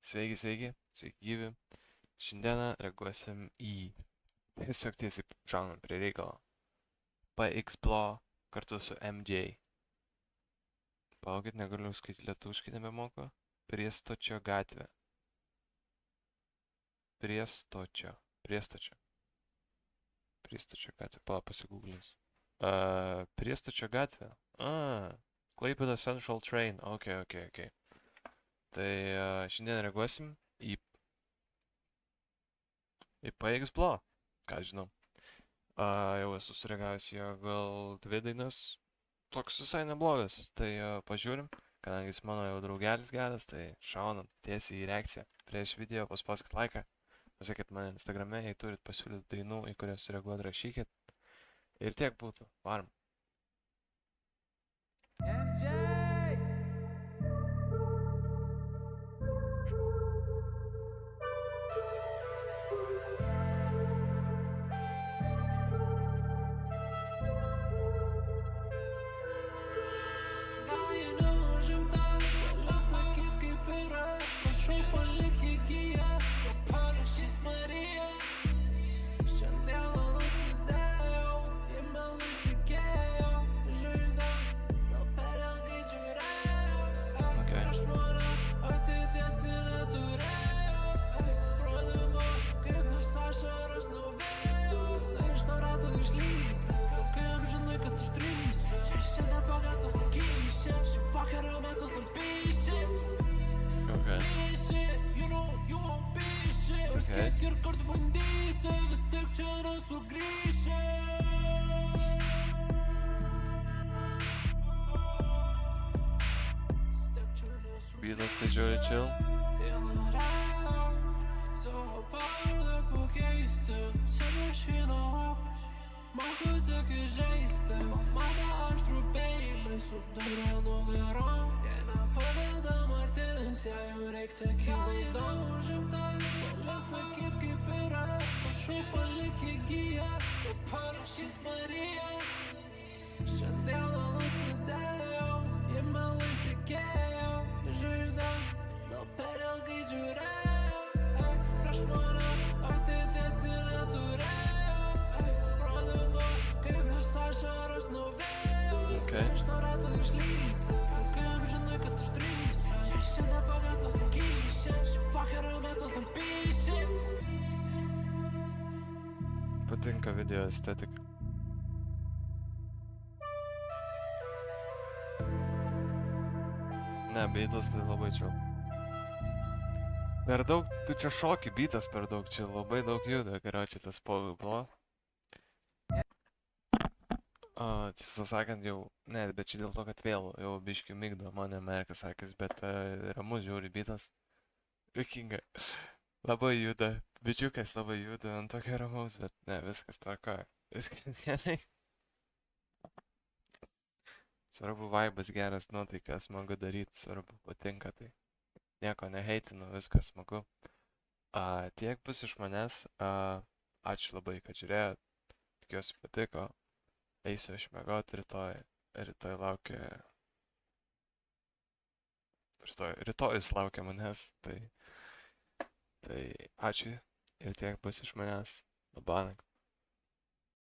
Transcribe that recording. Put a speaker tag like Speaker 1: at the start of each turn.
Speaker 1: Sveiki, sveiki, sveiki gyvi. Šiandieną reaguosim į tiesiog tiesiai šaunam prie reikalo. PXPLO kartu su MJ. Palaukit, negaliu skaityti lietuviškai, nebemoku. Priestočio gatvė. Priestočio gatvė, pala pasigūglinsiu. Priestočio gatvė. Klaipėda Central Train. Ok. Tai šiandien reaguosim į PXPLO. Ką žinau. Jau esu sureagavęs jo gal 2 dainas. Toks visai neblogas. Tai pažiūrim. Kadangi jis mano jau draugelis geras, tai šaunam tiesiai į reakciją. Prieš video paspauskit laiką. Pasekit mane Instagrame, jei turit pasiūlyti dainų, į kurias reaguot, rašykit. Ir tiek būtų. Varom.
Speaker 2: Ir kartu bandysi, vis tik čia nesugrįši.
Speaker 1: Beatas tai žiūri chill.
Speaker 2: Savo pavardę pakeisti, savo šinau, moku tik įžeisti. Pamatę aštrų peilį, sudūrė nugarom. Jei nepadeda martinis, jei jau reik tik įvaizdom. Užimta, gali sakyt kaip yra. Prašau palik jį giją, kaip parašys Marija. Šiandieną nusidėjau, jei melais tikėjau. Žvaigždės, gal per ilgai žiūrėjau. Prieš mane ateities ir neturėjau. Pradingo, kaip jos ašaros nuvėjo. Iš to rato išlysi, sakai amžinai, kad išdrysi. Šiandien pagastas įkyši, šį vakarą mes esam pyši.
Speaker 1: Patinka video estetika. Ne, beatas tai labai chill. Per daug, tu čia šoki, beatas per daug, čia labai daug juda, karoči tas PXPLO. Tiesą sakant jau, ne, bet čia dėl to, kad vėl jau biškių migdo mane Amerikas sakęs, bet ramus žiūri beatas. Juokinga. Labai juda, bičiukas labai juda ant tokio ramaus, bet ne, viskas tvarkoja. Viskas gerai. Svarbu vaibas geras, nuotaika, smagu daryti, svarbu patinka tai. Nieko neheitinu, viskas smagu. Tiek bus iš manęs. Ačiū labai, kad žiūrėjot. Tikiuosi patiko. Eisiu išmiegot rytoj. Rytoj laukia... Rytojus laukia manęs. Tai ačiū. Ir tiek bus iš manęs. Labanakt.